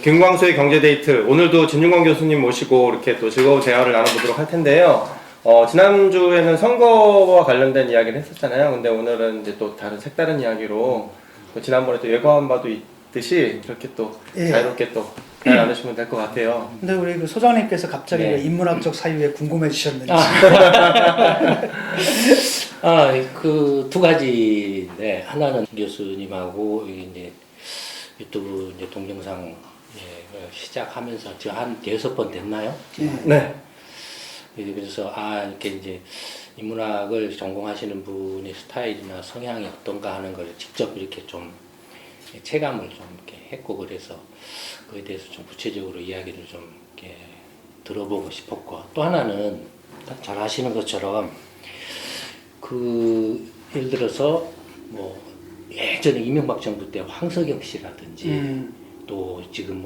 김광수의 경제데이트, 오늘도 진중권 교수님 모시고 이렇게 또 즐거운 대화를 나눠보도록 할 텐데요. 지난주에는 선거와 관련된 이야기를 했었잖아요. 근데 오늘은 이제 또 다른 색다른 이야기로 또 지난번에 또 예고한 바도 있듯이 이렇게 또 예. 자유롭게 또 대화 나누시면 될 것 같아요. 근데 우리 그 소장님께서 갑자기 네. 왜 인문학적 사유에 궁금해지셨는지. 그 두 가지인데, 하나는 교수님하고 이제 유튜브 이제 동영상 시작하면서 지금 한 6번 됐나요? 네. 그래서 이렇게 이제 인문학을 전공하시는 분의 스타일이나 성향이 어떤가 하는 걸 직접 이렇게 좀 체감을 좀 이렇게 했고, 그래서 그에 대해서 좀 구체적으로 이야기를 좀 이렇게 들어보고 싶었고, 또 하나는 잘 아시는 것처럼 예를 들어서 뭐 예전에 이명박 정부 때 황석영 씨라든지 또 지금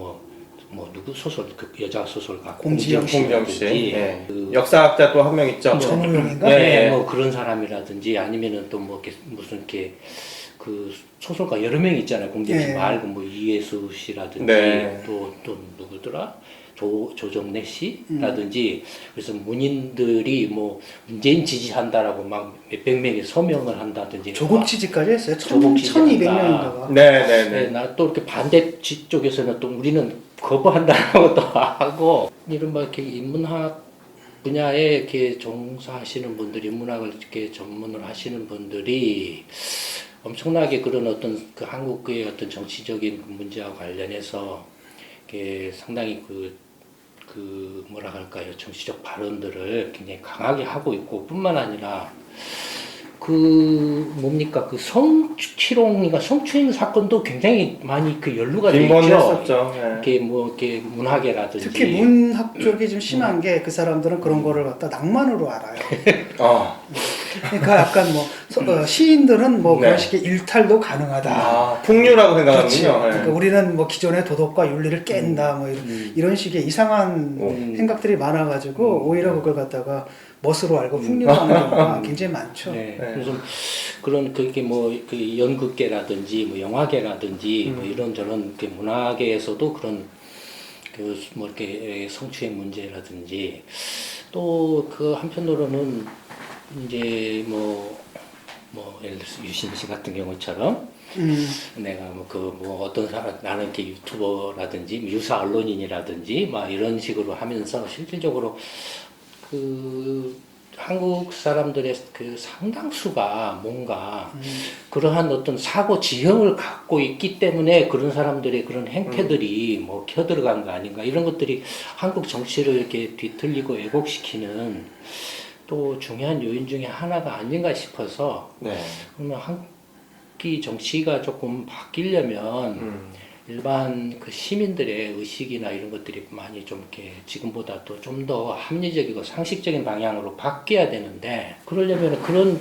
누구 소설 그 여자 소설가 공지영 씨. 씨라든지 네. 역사학자 또 한 명 있죠. 전우용인가? 네. 뭐 그런 사람이라든지 아니면은 또 뭐 무슨 이렇게 그 소설가 여러 명 있잖아요. 공지영 씨 말고 뭐 이해수 씨라든지 네. 또 누구더라? 조정래 씨라든지 그래서 문인들이 뭐 문재인 지지한다라고 막 몇백 명이 서명을 한다든지 조국 지지까지 했어요. 조국 지지 1200명인가가. 네네네. 나 또 이렇게 반대 쪽에서는 또 우리는 거부한다라고 또 하고 이런 막 이렇게 인문학 분야에 이렇게 종사하시는 분들, 인문학을 이렇게 전문을 하시는 분들이 엄청나게 그런 어떤 그 한국의 어떤 정치적인 문제와 관련해서 이렇게 상당히 그 뭐라 할까요, 정치적 발언들을 굉장히 강하게 하고 있고, 뿐만 아니라 그 성희롱이가 성추행 사건도 굉장히 많이 그 연루가 되어 있죠. 빈번했었죠. 네. 이렇게 문학계라든지 특히 문학 쪽이 좀 심한 게 그 사람들은 그런 거를 갖다 낭만으로 알아요. 그러니까 약간 시인들은 뭐 그런 네. 식의 일탈도 가능하다. 풍류라고 그렇지. 생각하는군요. 네. 그러니까 우리는 뭐 기존의 도덕과 윤리를 깬다, 뭐 이런 식의 이상한 생각들이 많아가지고 오히려 그걸 갖다가 멋으로 알고 풍류로 하는 경우가 굉장히 많죠. 네. 그래서 그런 그게 그 연극계라든지 뭐 영화계라든지 뭐 이런저런 그 문화계에서도 그런 이렇게 성추행 문제라든지 또 그 한편으로는 이제 예를 들어서 유신 씨 같은 경우처럼 내가 어떤 사람 나는 이렇게 유튜버라든지 유사 언론인이라든지 막 이런 식으로 하면서 실질적으로 한국 사람들의 그 상당수가 뭔가 그러한 어떤 사고 지형을 갖고 있기 때문에 그런 사람들의 그런 행태들이 켜들어간 거 아닌가, 이런 것들이 한국 정치를 이렇게 뒤틀리고 왜곡시키는 또 중요한 요인 중에 하나가 아닌가 싶어서, 네. 그러면 한국이 정치가 조금 바뀌려면 일반 그 시민들의 의식이나 이런 것들이 많이 좀 이렇게 지금보다 또 좀 더 합리적이고 상식적인 방향으로 바뀌어야 되는데, 그러려면 그런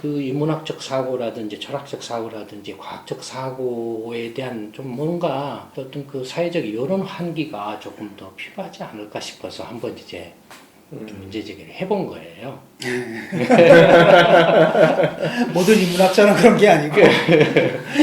그 인문학적 사고라든지 철학적 사고라든지 과학적 사고에 대한 좀 뭔가 어떤 그 사회적 여론 환기가 조금 더 필요하지 않을까 싶어서 한번 이제 문제 제기를 해본 거예요. 모든 인문학자는 그런 게 아니고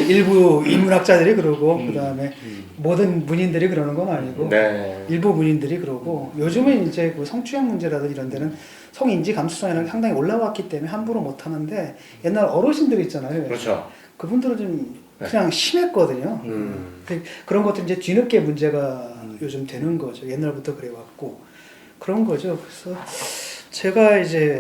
일부 인문학자들이 그러고 그다음에 모든 문인들이 그러는 건 아니고 네. 일부 문인들이 그러고, 요즘은 이제 그 성추행 문제라든지 이런 데는 성인지 감수성이랑 상당히 올라왔기 때문에 함부로 못 하는데, 옛날 어르신들 있잖아요. 그렇죠. 그분들은 좀 그냥 심했거든요. 그런 것도 이제 뒤늦게 문제가 요즘 되는 거죠. 옛날부터 그래왔고 그런 거죠. 그래서 제가 이제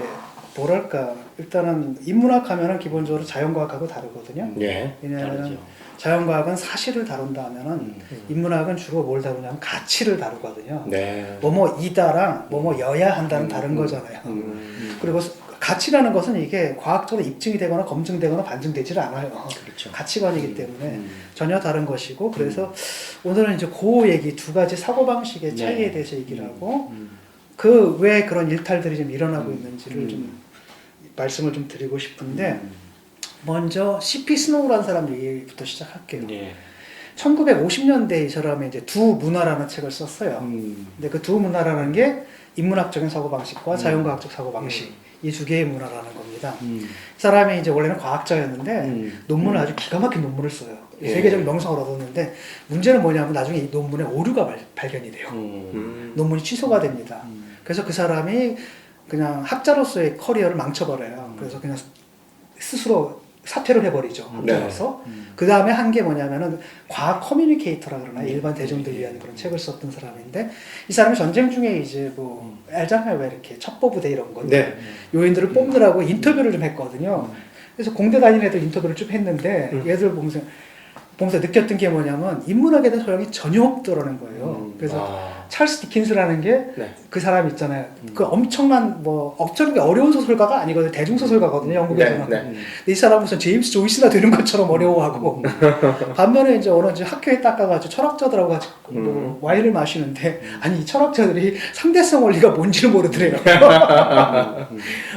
뭐랄까, 일단은 인문학 하면은 기본적으로 자연과학하고 다르거든요. 네. 왜냐하면 다르죠. 자연과학은 사실을 다룬다 하면은 인문학은 주로 뭘 다루냐면 가치를 다루거든요. 네. 뭐뭐이다랑 뭐뭐여야 한다는 다른 거잖아요. 그리고 가치라는 것은 이게 과학적으로 입증이 되거나 검증되거나 반증되질 않아요. 그렇죠. 가치관이기 때문에 전혀 다른 것이고, 그래서 오늘은 이제 그 얘기, 두 가지 사고방식의 차이에 대해서 얘기를 하고 그 왜 그런 일탈들이 좀 일어나고 있는지를 좀 말씀을 좀 드리고 싶은데, 먼저 C.P. 스노우라는 사람 얘기부터 시작할게요. 네. 1950년대에 이 사람이 이제 두 문화라는 책을 썼어요. 근데 그 두 문화라는 게 인문학적인 사고방식과 자연과학적 사고방식, 이 두 개의 문화라는 겁니다. 이 사람이 이제 원래는 과학자였는데 논문을 아주 기가 막힌 논문을 써요. 예. 세계적 명성을 얻었는데 문제는 뭐냐면 나중에 이 논문에 오류가 발견이 돼요. 논문이 취소가 됩니다. 그래서 그 사람이 그냥 학자로서의 커리어를 망쳐버려요. 그래서 그냥 스스로 사퇴를 해버리죠. 학자로서. 그 다음에 한 게 뭐냐면은 과학 커뮤니케이터라 그러나 일반 대중들 위한 그런 책을 썼던 사람인데 이 사람이 전쟁 중에 이제 뭐 알잖아요. 왜 이렇게 첩보부대 이런 건데 요인들을 뽑느라고 인터뷰를 좀 했거든요. 그래서 공대 다니는 애들 인터뷰를 쭉 했는데 얘들 보면서 느꼈던 게 뭐냐면 인문학에 대한 소양이 전혀 없더라는 거예요. 그래서 찰스 디킨스라는 게 그 사람 있잖아요. 그 엄청난 뭐 억지로 어려운 소설가가 아니거든요. 대중소설가거든요. 영국에서는. 근데 이 사람은 무슨 제임스 조이스나 되는 것처럼 어려워하고 반면에 이제 어느 이제 학교에 닦아가지고 철학자들하고 같이 뭐 와인을 마시는데 아니 이 철학자들이 상대성 원리가 뭔지를 모르더래요.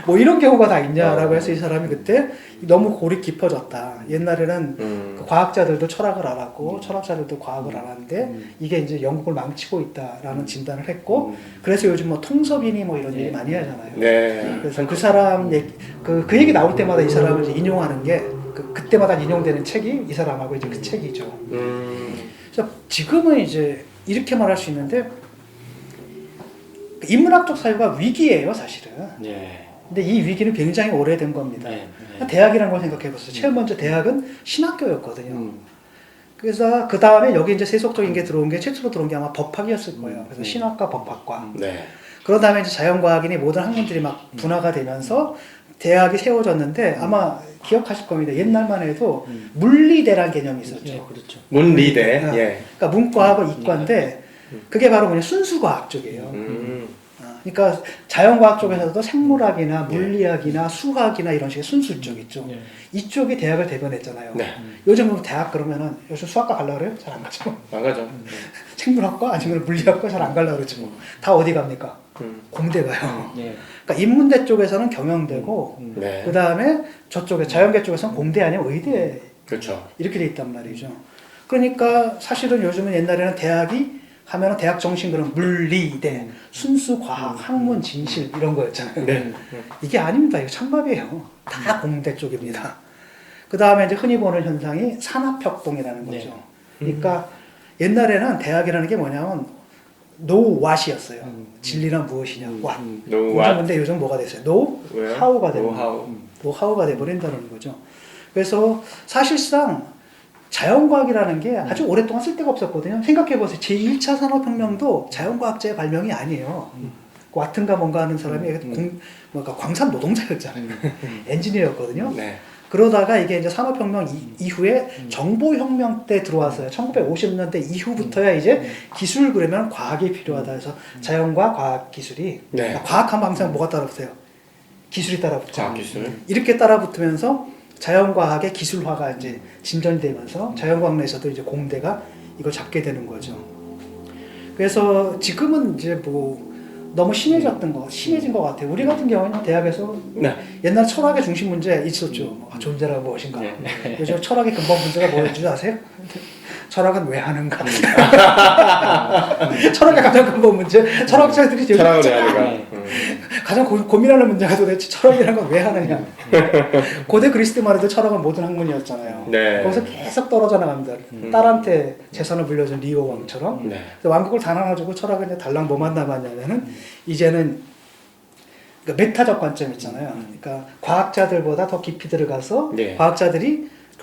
뭐 이런 경우가 다 있냐라고 해서 이 사람이 그때 너무 골이 깊어졌다. 옛날에는 그 과학자들도 철학을 알았고 철학자들도 과학을 알았는데 이게 이제 영국을 망치고 있다라는 진단을 했고 그래서 요즘 뭐 통섭이니 뭐 이런 얘기 많이 하잖아요. 네. 그래서 그 사람 얘기, 그 얘기 나올 때마다 이 사람을 이제 인용하는 게 그때마다 인용되는 책이 이 사람하고 이제 그 책이죠. 그래서 지금은 이제 이렇게 말할 수 있는데 인문학적 사유가 위기예요, 사실은. 근데 이 위기는 굉장히 오래된 겁니다. 대학이라는 걸 생각해 보세요. 제일 먼저 대학은 신학교였거든요. 그래서 그 다음에 여기 이제 세속적인 게 들어온 게 최초로 들어온 게 아마 법학이었을 거예요. 그래서 신학과 법학과. 그런 다음에 이제 자연과학이니 모든 학문들이 막 분화가 되면서 대학이 세워졌는데 아마 기억하실 겁니다. 옛날만 해도 물리대라는 개념이 있었죠. 그렇죠. 문리대. 그러니까 문과하고 이과인데 그게 바로 그냥 순수과학 쪽이에요. 그러니까 자연과학 쪽에서도 생물학이나 물리학이나 수학이나 이런 식의 순수 쪽 있죠. 이쪽이 대학을 대변했잖아요. 요즘은 대학 그러면은 요즘 수학과 가려고 그래요? 잘 안 가죠. 안 가죠. 생물학과 아니면 물리학과 잘 안 가려고 그러죠. 다 어디 갑니까? 공대 가요. 그러니까 인문대 쪽에서는 경영대고 그 다음에 저쪽에 자연계 쪽에서는 공대 아니면 의대 그렇죠. 이렇게 돼 있단 말이죠. 그러니까 사실은 요즘은 옛날에는 대학이 하면은 대학 정신 그런 물리대, 순수 과학, 학문, 진실 이런 거였잖아요. 이게 아닙니다. 이거 찬밥이에요. 다 공대 쪽입니다. 그 다음에 이제 흔히 보는 현상이 산업혁동이라는 거죠. 그러니까 옛날에는 대학이라는 게 뭐냐면 노왓이었어요. 진리란 무엇이냐, 왓. 근데 요즘 뭐가 됐어요? 노하우가 돼버린다. 노하우가 돼버린다는 거죠. 그래서 사실상 자연과학이라는 게 아주 오랫동안 쓸데가 없었거든요. 생각해보세요. 제1차 산업혁명도 자연과학자의 발명이 아니에요. 와튼가 뭔가 하는 사람이 광산 노동자였잖아요. 엔지니어였거든요. 그러다가 이게 이제 산업혁명 이후에 정보혁명 때 들어왔어요. 1950년대 이후부터야 이제 기술 그러면 과학이 필요하다 해서 자연과 과학 기술이 과학하면 항상 뭐가 따라붙어요? 기술이 따라붙죠. 과학 기술. 이렇게 따라붙으면서 자연과학의 기술화가 이제 진전되면서 자연과학 내에서도 이제 공대가 이걸 잡게 되는 거죠. 그래서 지금은 이제 뭐 너무 심해진 것 같아요. 우리 같은 경우는 대학에서 옛날 철학의 중심 문제 있었죠. 존재란 무엇인가. 요즘 철학의 근본 문제가 뭐였는지 아세요? 철학은 왜 하는가? 철학의 가장 근본 문제. 철학자들이 철학을 왜 하는가? 가장 고민하는 문제가 도대체 철학이라는 건 왜 하느냐. 고대 그리스만 해도 철학은 모든 학문이었잖아요. 거기서 계속 떨어져 나갑니다. 딸한테 재산을 물려준 리오 왕처럼. 왕국을 다 나눠주고 철학은 이제 달랑 뭐만 남았냐면은 이제는 그러니까 메타적 관점 있잖아요. 그러니까 과학자들보다 더 깊이 들어가서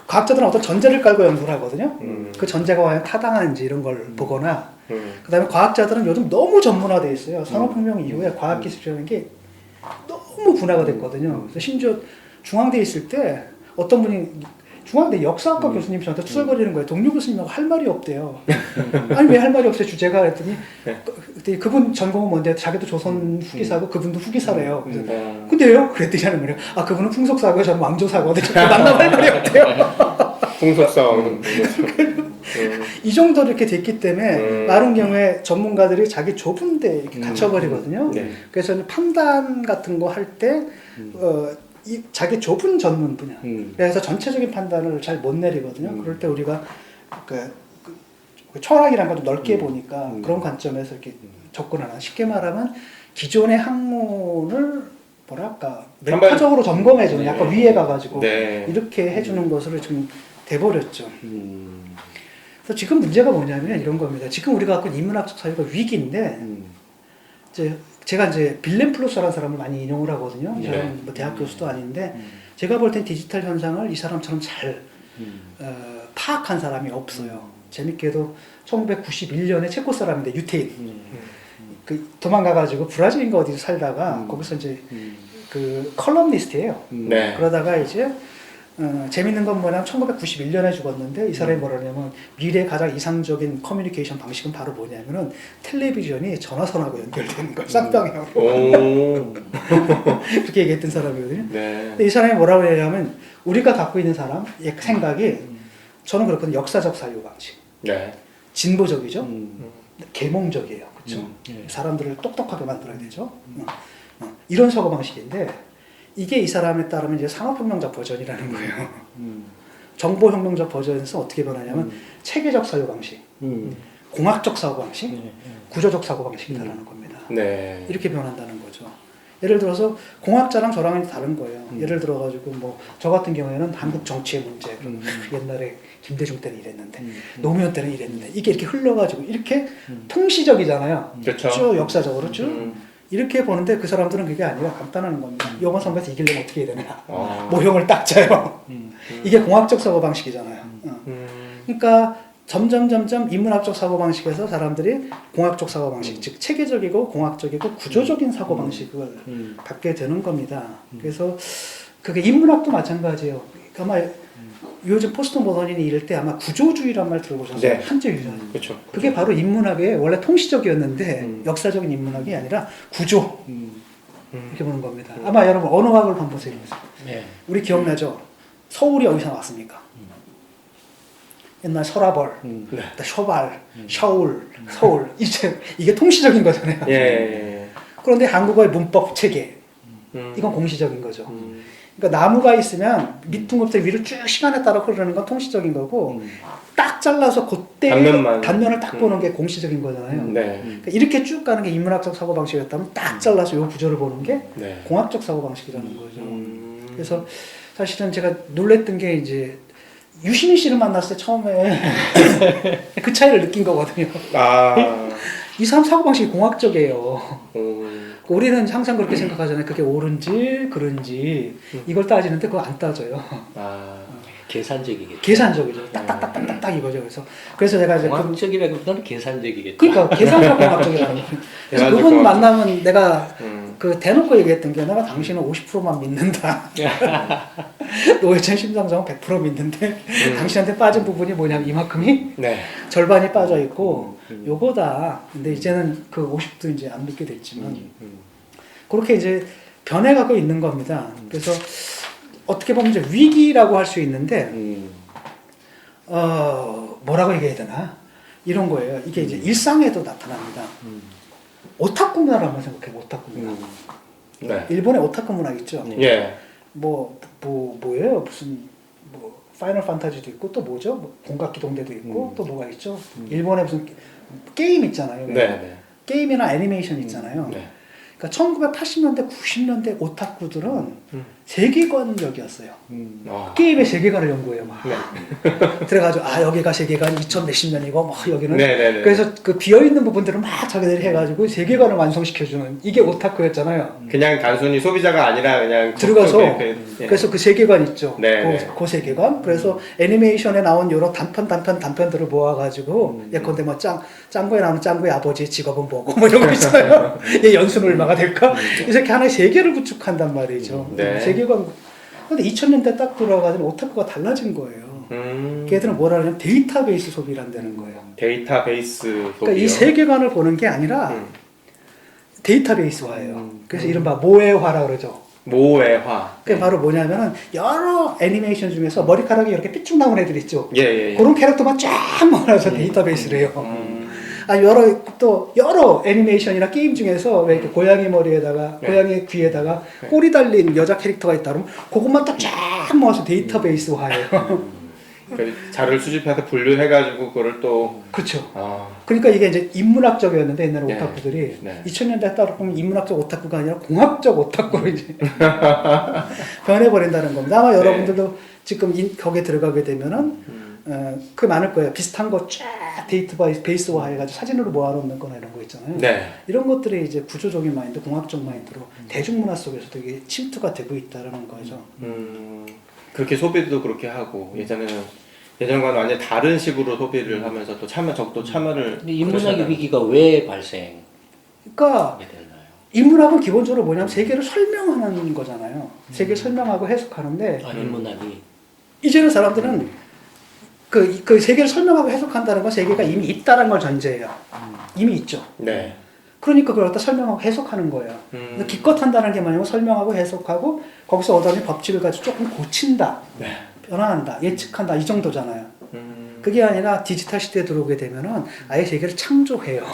과학자들은 어떤 전제를 깔고 연구를 하거든요. 그 전제가 과연 타당한지 이런 걸 보거나 그 다음에 과학자들은 요즘 너무 전문화되어 있어요. 산업혁명 이후에 과학기술이라는 게 너무 분화가 됐거든요. 그래서 심지어 중앙대에 있을 때 어떤 분이 중앙대 역사학과 교수님이 저한테 투덜거리는 거예요. 동료 교수님하고 할 말이 없대요. 아니 왜 할 말이 없어요 주제가 그랬더니 그분 전공은 뭔데 자기도 조선 후기사고 그분도 후기사래요. 근데요? 그랬더니 하는 거예요. 아 그분은 풍속사고 저는 왕조사거든요. 만나면 할 말이 없대요. 풍속성. 이 정도로 이렇게 됐기 때문에 많은 경우에 전문가들이 자기 좁은 데 이렇게 갇혀버리거든요. 그래서 판단 같은 거 할 때 자기 좁은 전문 분야. 그래서 전체적인 판단을 잘 못 내리거든요. 그럴 때 우리가 그 철학이란 걸 좀 넓게 보니까 그런 관점에서 이렇게 접근하나. 쉽게 말하면 기존의 학문을 뭐랄까 메타적으로 점검해주는 약간 위에 가가지고 이렇게 해주는 것을 좀 돼버렸죠. 그래서 지금 문제가 뭐냐면 이런 겁니다. 지금 우리가 갖고 있는 인문학적 사유가 위기인데 제가 이제 빌렌 플루서라는 사람을 많이 인용을 하거든요. 이 사람은 뭐 대학 교수도 아닌데 제가 볼 땐 디지털 현상을 이 사람처럼 잘 파악한 사람이 없어요. 재밌게도 1991년에 체코 사람인데 유태인 그 도망가가지고 브라질인가 어디서 살다가 거기서 이제 그 컬럼니스트예요. 네. 그러다가 이제 재밌는 건 뭐냐면 1991년에 죽었는데 이 사람이 뭐라냐면 미래의 가장 이상적인 커뮤니케이션 방식은 바로 뭐냐면은 텔레비전이 전화선하고 연결되는 거예요. 쌍방향으로. 오. 그렇게 얘기했던 사람이거든요. 네. 근데 이 사람이 뭐라고 하냐면 우리가 갖고 있는 사람 생각이 저는 그렇거든요. 역사적 사유 방식. 네. 진보적이죠. 계몽적이에요. 그렇죠. 네. 사람들을 똑똑하게 만들어야 되죠. 이런 사고 방식인데 이게 이 사람에 따르면 이제 산업혁명적 버전이라는 거예요. 정보혁명적 버전에서 어떻게 변하냐면 체계적 사고 방식, 공학적 사고 방식, 구조적 사고 방식이라는 겁니다. 네. 이렇게 변한다는 거죠. 예를 들어서 공학자랑 저랑은 다른 거예요. 예를 들어가지고 뭐 저 같은 경우에는 한국 정치의 문제, 옛날에 김대중 때는 이랬는데 노무현 때는 이랬는데 이게 이렇게 흘러가지고 이렇게 통시적이잖아요. 그렇죠. 쭉 역사적으로 쭉 이렇게 보는데 그 사람들은 그게 아니라 간단한 겁니다. 영어 선거에서 이기려면 어떻게 해야 되느냐. 모형을 딱 짜요. 이게 공학적 사고 방식이잖아요. 그러니까 점점 인문학적 사고 방식에서 사람들이 공학적 사고 방식, 즉 체계적이고 공학적이고 구조적인 사고 방식을 갖게 되는 겁니다. 그래서 그게 인문학도 마찬가지예요. 아마 요즘 포스트 모더니니 이럴 때 아마 구조주의란 말 들어보셨어요? 네. 한자유잖아요. 그렇죠. 그게 바로 인문학의 원래 통시적이었는데 역사적인 인문학이 아니라 구조 이렇게 보는 겁니다. 아마 여러분 언어학을 한번 보세요. 네. 우리 기억나죠? 서울이 어디서 나왔습니까? 옛날 서라벌, 네. 쇼발, 샤울, 서울 이게 통시적인 거잖아요. 예. 그런데 한국어의 문법 체계 이건 공시적인 거죠. 그러니까 나무가 있으면 밑둥부터 위로 쭉 시간에 따라 흐르는 건 통시적인 거고 딱 잘라서 그때 단면을 딱 보는 게 공시적인 거잖아요. 네. 그러니까 이렇게 쭉 가는 게 인문학적 사고 방식이었다면 딱 잘라서 이 구조를 보는 게 네. 공학적 사고 방식이라는 거죠. 그래서 사실은 제가 놀랬던 게 이제 유시민 씨를 만났을 때 처음에 그 차이를 느낀 거거든요. 아. 이 사람 사고방식이 공학적이에요. 우리는 항상 그렇게 생각하잖아요. 그게 옳은지 그른지 이걸 따지는데 그거 안 따져요. 아. 계산적이겠죠. 계산적이죠. 딱딱딱딱딱 이거죠. 그래서 제가 이제 공학적이라기보다는 계산적이겠죠. 그러니까 계산적 공학적이라는 거예요. 그래서 그분 만나면 내가 그 대놓고 얘기했던 게 내가 당신은 50%만 믿는다. 노회찬 심상정은 100% 믿는데 당신한테 빠진 부분이 뭐냐면 이만큼이 네. 절반이 빠져 있고 요거다. 근데 이제는 그 50도 이제 안 믿게 됐지만 그렇게 이제 변해가고 있는 겁니다. 그래서 어떻게 보면 이제 위기라고 할 수 있는데 뭐라고 얘기해야 되나 이런 거예요. 이게 이제 일상에도 나타납니다. 오타쿠 문화를 한번 생각해. 오타쿠 문화. 네. 일본의 오타쿠 문화 있죠. 예. 뭐예요? 무슨 뭐 파이널 판타지도 있고 또 뭐죠? 뭐 공각기동대도 있고 또 뭐가 있죠? 일본에 무슨 게임 있잖아요. 네. 네. 게임이나 애니메이션 있잖아요. 네. 그러니까 1980년대, 90년대 오타쿠들은 세계관적이었어요. 게임의 세계관을 연구해요. 막. 네. 그래가지고 여기가 세계관 2000 몇십 년이고 막 여기는 네네네. 그래서 그 비어 있는 부분들을 막 자기들이 해가지고 세계관을 완성시켜주는 이게 오타쿠였잖아요. 그냥 단순히 소비자가 아니라 그냥 들어가서 예. 그래서 그 세계관 있죠. 네. 그 세계관. 그래서 애니메이션에 나온 여러 단편들을 모아가지고 예컨대 뭐 짱구에 나오는 짱구의 아버지의 직업은 뭐고 뭐 이런 거 있잖아요. 얘 연수는 얼마가 될까? 이렇게 하나의 세계를 구축한단 말이죠. 네. 세계관. 근데 2000년대 딱 들어가더니 오타쿠가 달라진 거예요. 걔들은 뭐라 하냐면 데이터베이스 소비란다는 거예요. 데이터베이스 소비요. 그러니까 이 세계관을 보는 게 아니라 데이터베이스화예요. 그래서 이른바 모해화라 그러죠. 모해화. 그게 바로 뭐냐면은 여러 애니메이션 중에서 머리카락이 이렇게 삐쭉 나온 애들 있죠. 예. 그런 캐릭터만 쫙 모아서 데이터베이스를 해요. 여러 애니메이션이나 게임 중에서 왜 이렇게 고양이 머리에다가 고양이 귀에다가 꼬리 달린 여자 캐릭터가 있다 그러면 그것만 딱 쫙 모아서 데이터베이스화해요. 그 자료를 수집해서 분류해가지고 그거를 또 그렇죠. 아. 그러니까 이게 이제 인문학적이었는데 옛날에 네. 오타쿠들이 네. 2000년대 따로 보면 인문학적 오타쿠가 아니라 공학적 오타쿠로 이제 변해버린다는 겁니다. 아마 여러분들도 지금 거기에 들어가게 되면은 그 많을 거예요. 비슷한 거 쫙 데이터베이스화 해가지고 사진으로 모아놓는 거나 이런 거 있잖아요. 네. 이런 것들이 이제 구조적인 마인드, 공학적 마인드로 대중문화 속에서도 이게 침투가 되고 있다라는 거죠. 그렇게 소비도 그렇게 하고 예전과는 완전 다른 식으로 소비를 하면서 또 적도 참여를. 근데 인문학의 위기가 왜 발생하게 그러니까 됐나요? 인문학은 기본적으로 뭐냐면 세계를 설명하는 거잖아요. 세계를 설명하고 해석하는데 인문학이 이제는 사람들은 그 세계를 설명하고 해석한다는 건 세계가 이미 있다는 걸 전제해요. 이미 있죠. 네. 그러니까 그걸 갖다 설명하고 해석하는 거예요. 그래서 기껏 한다는 게 뭐냐면 설명하고 해석하고 거기서 얻어낸 법칙을 가지고 조금 고친다, 네. 변화한다, 예측한다 이 정도잖아요. 그게 아니라 디지털 시대에 들어오게 되면은 아예 세계를 창조해요.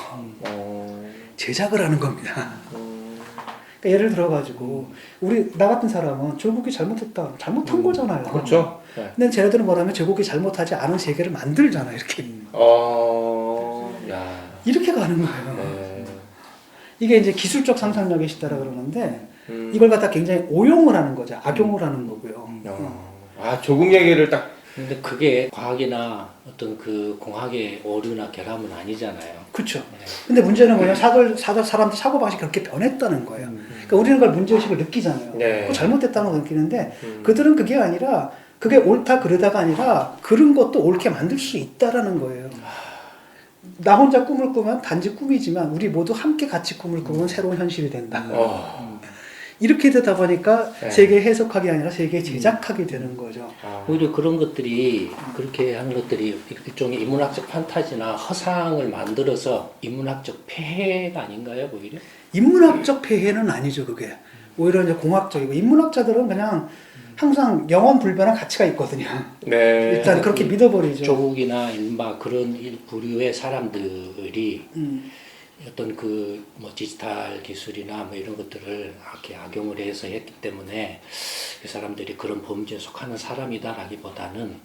제작을 하는 겁니다. 그러니까 예를 들어가지고 나 같은 사람은 조국이 잘못했다, 잘못한 거잖아요. 그렇죠. 네. 근데 쟤네들은 뭐라면 조국이 잘못하지 않은 세계를 만들잖아 이렇게. 야. 이렇게 가는 거예요. 네. 이게 이제 기술적 상상력의 시대라 그러는데 이걸 갖다 굉장히 오용을 하는 거죠. 악용을 하는 거고요. 조국 얘기를 딱. 근데 그게 과학이나 어떤 그 공학의 오류나 결함은 아니잖아요. 그렇죠. 근데 문제는 뭐냐 사람들 사고방식이 그렇게 변했다는 거예요. 그러니까 우리는 그걸 문제의식을 느끼잖아요. 네. 그거 잘못됐다는 걸 느끼는데 그들은 그게 아니라 그게 옳다 그르다가 아니라 그런 것도 옳게 만들 수 있다라는 거예요. 나 혼자 꿈을 꾸면 단지 꿈이지만 우리 모두 함께 같이 꿈을 꾸면 새로운 현실이 된다. 이렇게 되다 보니까 네. 세계 해석학이 아니라 세계 제작하게 되는 거죠. 오히려 그런 것들이 그렇게 하는 것들이 일종의 인문학적 판타지나 허상을 만들어서 인문학적 폐해가 아닌가요, 오히려? 인문학적 폐해는 아니죠, 그게. 오히려 이제 공학적이고 인문학자들은 그냥 항상 영원 불변한 가치가 있거든요. 네. 일단 그렇게 믿어버리죠. 조국이나 일마 그런 부류의 사람들이 어떤 그 뭐 디지털 기술이나 뭐 이런 것들을 이렇게 악용을 해서 했기 때문에 그 사람들이 그런 범죄에 속하는 사람이다라기보다는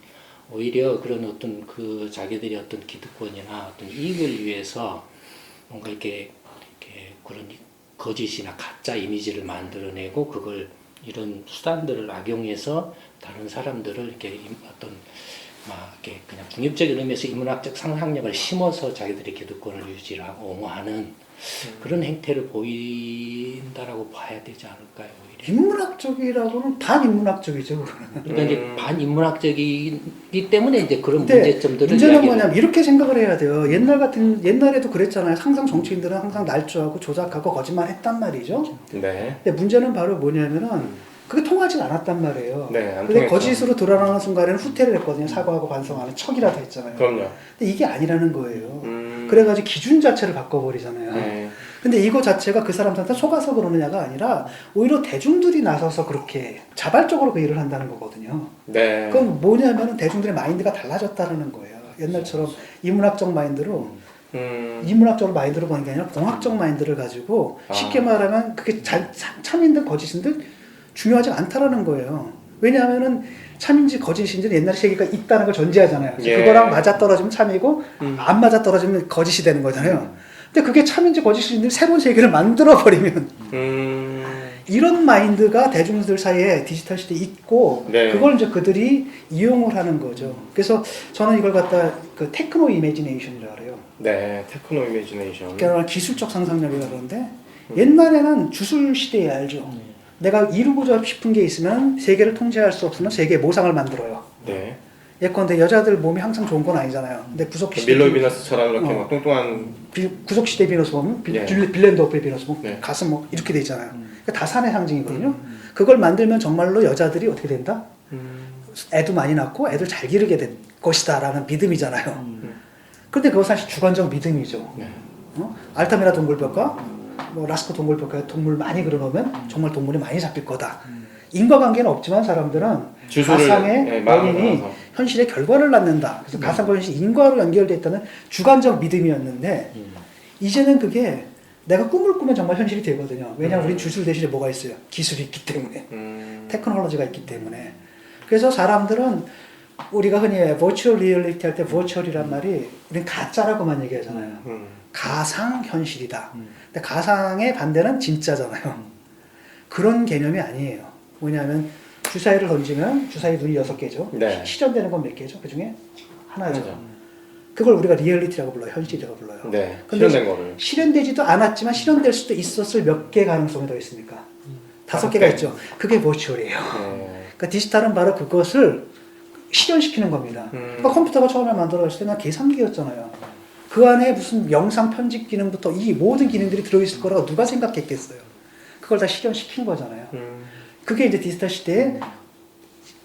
오히려 그런 어떤 그 자기들의 어떤 기득권이나 어떤 이익을 위해서 뭔가 이렇게 그런 거짓이나 가짜 이미지를 만들어내고 그걸 이런 수단들을 악용해서 다른 사람들을 이렇게 어떤 막 이렇게 그냥 중립적인 의미에서 인문학적 상상력을 심어서 자기들의 기득권을 유지하고 옹호하는 그런 행태를 보인다라고 봐야 되지 않을까요? 오히려. 인문학적이라고는 반인문학적이죠. 그러니까 이제 반인문학적이기 때문에 이제 그런 근데 문제점들을 문제는 뭐냐면 이렇게 생각을 해야 돼요. 옛날에도 그랬잖아요. 항상 정치인들은 항상 날조하고 조작하고 거짓말했단 말이죠. 네. 근데 문제는 바로 뭐냐면은 그게 통하지 않았단 말이에요. 네, 안 근데 통했죠. 거짓으로 드러나는 순간에는 후퇴를 했거든요. 사과하고 반성하는 척이라도 했잖아요. 그럼요. 근데 이게 아니라는 거예요. 그래가지고 기준 자체를 바꿔버리잖아요. 네. 근데 이거 자체가 그 사람들한테 속아서 그러느냐가 아니라 오히려 대중들이 나서서 그렇게 자발적으로 그 일을 한다는 거거든요. 네. 그럼 뭐냐면은 대중들의 마인드가 달라졌다는 거예요. 옛날처럼 인문학적 마인드로 인문학적으로 마인드를 보는 게 아니라 공학적 마인드를 가지고 쉽게 말하면 그게 참인든 거짓인든 중요하지 않다라는 거예요. 왜냐하면은 참인지 거짓인지 옛날에 세계가 있다는 걸 전제하잖아요. 예. 그거랑 맞아 떨어지면 참이고 안 맞아 떨어지면 거짓이 되는 거잖아요. 근데 그게 참인지 거짓인지 새로운 세계를 만들어 버리면 이런 마인드가 대중들 사이에 디지털 시대에 있고 네. 그걸 이제 그들이 이용을 하는 거죠. 그래서 저는 이걸 갖다 그 테크노 이미지네이션이라고 그래요. 네. 테크노 이미지네이션. 그러니까 기술적 상상력이라고 그러는데 옛날에는 주술 시대에 알죠. 내가 이루고자 싶은 게 있으면 세계를 통제할 수 없으면 세계의 모상을 만들어요. 네. 예컨대 여자들 몸이 항상 좋은 건 아니잖아요. 근데 구석시대 밀러 비너스처럼 이렇게 막 뚱뚱한. 구석시대 비너스 보면 네. 빌렌더프의 비너스 보면 네. 가슴 뭐 이렇게 돼 있잖아요. 그러니까 다산의 상징이거든요. 그걸 만들면 정말로 여자들이 어떻게 된다? 애도 많이 낳고 애들 잘 기르게 될 것이다라는 믿음이잖아요. 그런데 그건 사실 주관적 믿음이죠. 네. 알타미라 동굴벽과 뭐 라스코 동굴벽에 동물 많이 그려놓으면 정말 동물이 많이 잡힐 거다. 인과관계는 없지만 사람들은 가상의 원인이 현실의 결과를 낳는다. 그래서 가상과 현실이 인과로 연결되어 있다는 주관적 믿음이었는데 이제는 그게 내가 꿈을 꾸면 정말 현실이 되거든요. 왜냐하면 우린 주술 대신에 뭐가 있어요? 기술이 있기 때문에. 테크놀로지가 있기 때문에. 그래서 사람들은 우리가 흔히 버추얼 리얼리티 할 때 버추얼이란 말이 우린 가짜라고만 얘기하잖아요. 가상 현실이다. 근데 가상의 반대는 진짜잖아요. 그런 개념이 아니에요. 뭐냐면 주사위를 던지면 주사위 눈이 6개죠. 네. 실현되는 건 몇 개죠? 그 중에 하나죠. 하나죠. 그걸 우리가 리얼리티라고 불러요. 현실이라고 불러요. 네. 근데 실현된 거를. 실현되지도 않았지만 실현될 수도 있었을 몇 개 가능성이 더 있습니까? 5개가 개. 있죠. 그게 버추얼이에요. 네. 그러니까 디지털은 바로 그것을 실현시키는 겁니다. 그러니까 컴퓨터가 처음에 만들어졌을 때는 계산기였잖아요. 그 안에 무슨 영상 편집 기능부터 이 모든 기능들이 들어있을 거라고 누가 생각했겠어요. 그걸 다 실현시킨 거잖아요. 그게 이제 디지털 시대에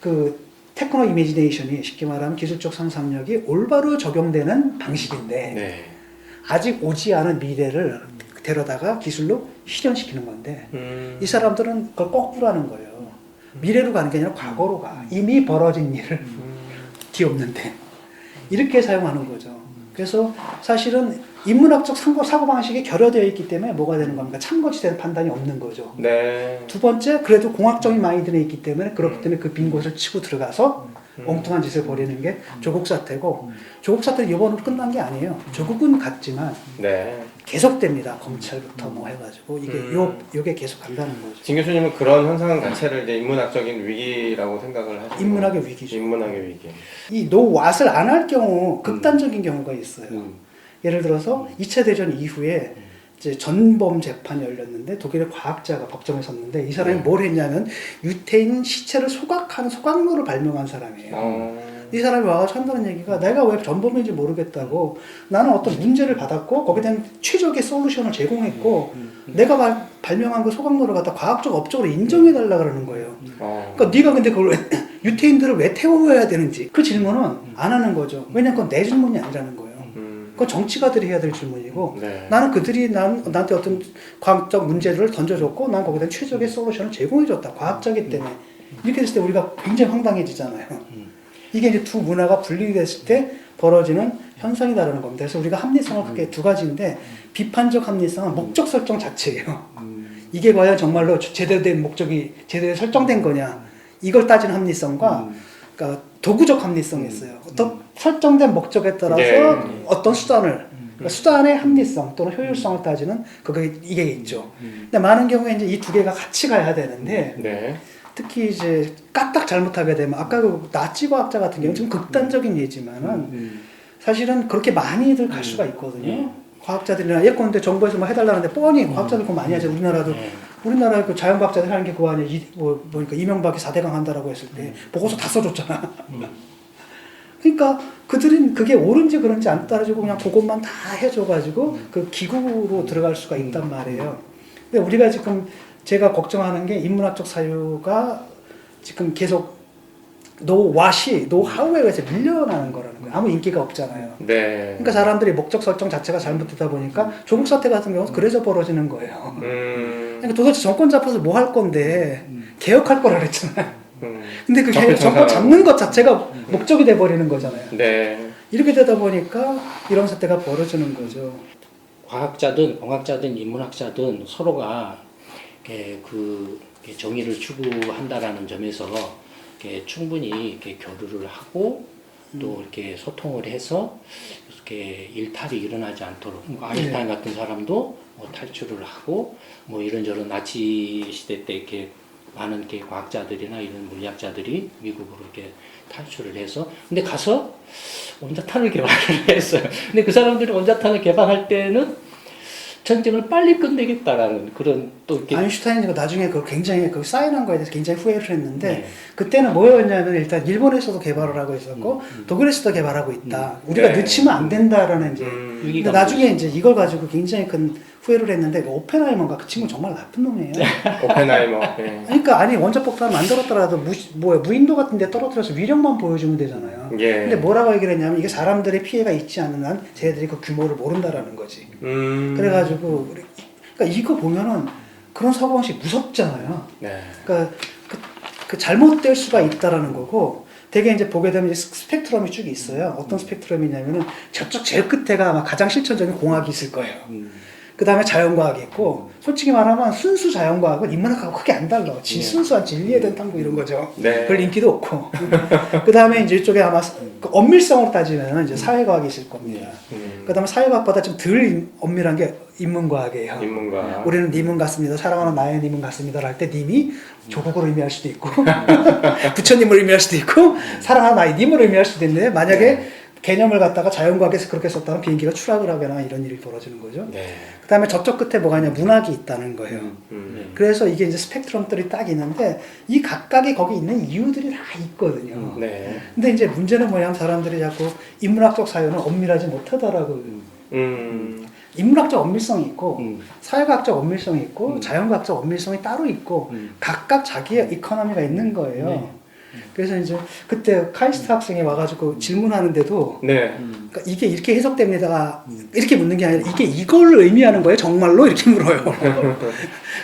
그 테크노 이미지네이션이 쉽게 말하면 기술적 상상력이 올바로 적용되는 방식인데 네. 아직 오지 않은 미래를 데려다가 기술로 실현시키는 건데 이 사람들은 그걸 거꾸로 하는 거예요. 미래로 가는 게 아니라 과거로 가. 이미 벌어진 일을 뒤엎는데 이렇게 사용하는 거죠. 그래서 사실은 인문학적 사고방식이 결여되어 있기 때문에 뭐가 되는 겁니까? 참고치되는 판단이 없는 거죠. 네. 두 번째, 그래도 공학적인 마인드에 있기 때문에 그렇기 때문에 그 빈 곳을 치고 들어가서 엉뚱한 짓을 벌이는 게 조국 사태고 조국 사태는 이번으로 끝난 게 아니에요. 조국은 갔지만 네. 계속됩니다. 검찰부터 뭐 해가지고 이게 요게 계속 간다는 거죠. 진 교수님은 그런 현상 자체를 이제 인문학적인 위기라고 생각을 하시죠? 인문학의 위기죠. 인문학의 위기. 이 노왓을 안 할 경우 극단적인 경우가 있어요. 예를 들어서 2차 대전 이후에 이제 전범 재판이 열렸는데 독일의 과학자가 법정에 섰는데 이 사람이 네. 뭘 했냐면 유태인 시체를 소각하는 소각로를 발명한 사람이에요. 이 사람이 와서 한다는 얘기가 내가 왜 전범인지 모르겠다고 나는 어떤 문제를 받았고 거기에 대한 최적의 솔루션을 제공했고 내가 발명한 그 소각로를 갖다 과학적 업적으로 인정해 달라 그러는 거예요. 그러니까 네가 근데 그걸 왜, 유태인들을 왜 태워야 되는지 그 질문은 안 하는 거죠. 왜냐면 그건 내 질문이 아니라는 거예요. 그건 정치가들이 해야 될 질문이고 네. 나는 그들이 나한테 어떤 과학적 문제들을 던져줬고 난 거기에 대한 최적의 솔루션을 제공해줬다. 과학자이기 때문에 이렇게 됐을 때 우리가 굉장히 황당해지잖아요. 이게 이제 두 문화가 분리됐을 때 벌어지는 현상이다라는 겁니다. 그래서 우리가 합리성을 크게 두 가지인데 비판적 합리성은 목적 설정 자체예요. 이게 과연 정말로 제대로 된 목적이 제대로 설정된 거냐 이걸 따지는 합리성과 그러니까 도구적 합리성이 있어요. 어떤 설정된 목적에 따라서 네. 어떤 수단을 그러니까 수단의 합리성 또는 효율성을 따지는 이게 있죠. 근데 많은 경우에 이제 이 두 개가 같이 가야 되는데 네. 특히 이제 까딱 잘못하게 되면 아까 그 나치 과학자 같은 경우는 좀 극단적인 예지만은 사실은 그렇게 많이들 갈 수가 있거든요. 과학자들이나 예컨대 정부에서 뭐 해달라는데 뻔히 과학자들 그거 많이 하죠. 우리나라도 우리나라 그 자연과학자들 하는 게 그거 아니야. 보니까 이명박이 4대강 한다라고 했을 때 보고서 다 써줬잖아. 그러니까 그들은 그게 옳은지 그런지 안 따라주고 그냥 그것만 다 해줘가지고 그 기구로 들어갈 수가 있단 말이에요. 근데 우리가 지금 제가 걱정하는 게 인문학적 사유가 지금 계속 노하우에 의해서 밀려나는 거라는 거예요. 아무 인기가 없잖아요. 네. 그러니까 사람들이 목적 설정 자체가 잘못되다 보니까 조국 사태 같은 경우는 그래서 벌어지는 거예요. 그러니까 도대체 정권 잡아서 뭐 할 건데 개혁할 거라 그랬잖아요. 근데 그 정권 잡는 것 자체가 목적이 돼버리는 거잖아요. 네. 이렇게 되다 보니까 이런 사태가 벌어지는 거죠. 과학자든 공학자든 인문학자든 서로가 그 정의를 추구한다라는 점에서 충분히 이렇게 교류를 하고 또 이렇게 소통을 해서 이렇게 일탈이 일어나지 않도록 아인슈타인 같은 사람도 뭐 탈출을 하고 뭐 이런저런 나치 시대 때 이렇게 많은 이렇게 과학자들이나 이런 물리학자들이 미국으로 이렇게 탈출을 해서 근데 가서 원자탄을 개발을 했어요. 근데 그 사람들이 원자탄을 개발할 때는 전쟁을 빨리 끝내겠다라는 그런 또 이렇게 아인슈타인이 나중에 그 굉장히 그 사인한 거에 대해서 굉장히 후회를 했는데 그때는 뭐였냐면 일단 일본에서도 개발을 하고 있었고 독일에서도 개발하고 있다. 우리가 네. 늦추면 안 된다라는 이제 근데 나중에 이제 이걸 가지고 굉장히 큰 후회를 했는데 오펜하이머가 그 친구 정말 나쁜 놈이에요. 오펜하이머. 네. 그러니까 아니 원자폭탄 만들었더라도 무인도 같은 데 떨어뜨려서 위력만 보여주면 되잖아요. 예. 근데 뭐라고 얘기를 했냐면 이게 사람들의 피해가 있지 않는 한 쟤네들이 그 규모를 모른다라는 거지. 그래가지고 그러니까 이거 보면은 그런 사고방식 무섭잖아요. 네. 그러니까 그 잘못될 수가 있다라는 거고 되게 이제 보게 되면 이제 스펙트럼이 쭉 있어요. 어떤 스펙트럼이냐면은 저쪽 제일 끝에가 아마 가장 실천적인 공학이 있을 거예요. 그 다음에 자연과학이 있고, 솔직히 말하면 순수 자연과학은 인문학하고 크게 안 달라. 순수한 진리에 대한 탐구 이런 거죠. 네. 별 인기도 없고. 그 다음에 이제 이쪽에 아마 그 엄밀성으로 따지면 이제 사회과학이 있을 겁니다. 그 다음에 사회과학보다 좀 덜 엄밀한 게 인문과학이에요. 인문과. 우리는 님은 같습니다. 사랑하는 나의 님은 같습니다. 할 때 님이 조국을 의미할 수도 있고, 부처님을 의미할 수도 있고, 사랑하는 나의 님을 의미할 수도 있는데, 만약에 개념을 갖다가 자연과학에서 그렇게 썼다면 비행기가 추락을 하거나 이런 일이 벌어지는 거죠. 네. 그 다음에 저쪽 끝에 뭐가 있냐, 문학이 있다는 거예요. 그래서 이게 이제 스펙트럼들이 딱 있는데, 이 각각이 거기 있는 이유들이 다 있거든요. 네. 근데 이제 문제는 뭐냐면 사람들이 자꾸 인문학적 사유는 엄밀하지 못하더라고요. 인문학적 엄밀성이 있고, 사회과학적 엄밀성이 있고, 자연과학적 엄밀성이 따로 있고, 각각 자기의 이코노미가 있는 거예요. 그래서 이제 그때 카이스트 학생이 와가지고 질문하는데도 네. 그러니까 이게 이렇게 해석됩니다. 이렇게 묻는 게 아니라 이게 이걸 의미하는 거예요? 정말로? 이렇게 물어요.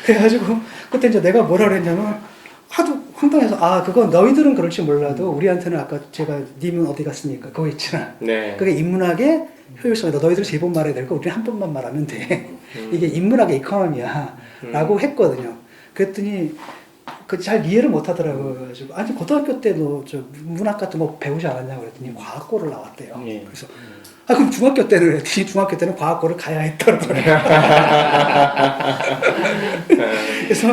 그래가지고 그때 이제 내가 뭐라 그랬냐면 하도 황당해서 아 그건 너희들은 그럴지 몰라도 우리한테는 아까 제가 님은 어디 갔습니까? 그거 있잖아. 네. 그게 인문학의 효율성이다. 너희들 세 번 말해야 될 거 우리는 한 번만 말하면 돼. 이게 인문학의 이코노미야. 라고 했거든요. 그랬더니 그 잘 이해를 못 하더라고요. 그래가지고 아니 고등학교 때도 저 문학 같은 거 배우지 않았냐고 그랬더니 과학고를 나왔대요. 예. 그래서 아 그럼 중학교 때는 그랬더니 중학교 때는 과학고를 가야 했더라고요. 그래서